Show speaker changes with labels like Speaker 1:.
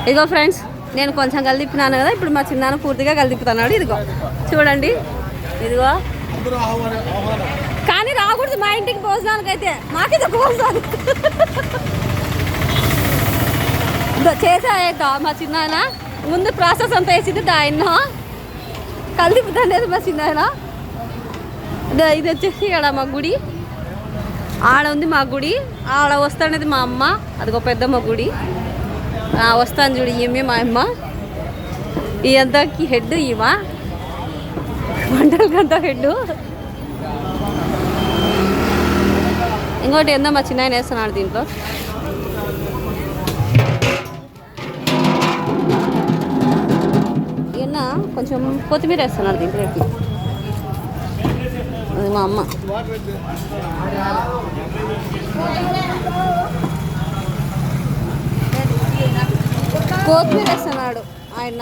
Speaker 1: ఇదిగో ఫ్రెండ్స్, నేను కొంచెం కలిదిప్పినాను కదా, ఇప్పుడు మా చిన్నాన్న పూర్తిగా కలిదిప్పుతున్నాడు. ఇదిగో చూడండి, ఇదిగో. కానీ రాకూడదు మా ఇంటికి భోజనానికి, అయితే మాకైతే భోజనాలు చేసాయట మా చిన్నాయన. ముందు ప్రాసెస్ అంతా వేసింది ఆయన కలిదిప్పుతానేది మా చిన్నాయన. ఇది వచ్చేసి ఇక్కడ మా గుడి, ఆడ ఉంది మా గుడి, ఆడ వస్తానేది మా అమ్మ. అదిగో పెద్దమ్మ గుడి, వస్తాను చూడు. ఈమె మా అమ్మ, ఈ అంతాకి హెడ్, ఈమె వంటలకంతా హెడ్. ఇంకోటి ఏందో మా చిన్న వేస్తున్నాడు దీంట్లో. ఈయన కొంచెం కొత్తిమీర వేస్తున్నాడు దీంట్లోకి. అది మా అమ్మ. కొత్తిమీర వేస్తున్నాడు ఆయన.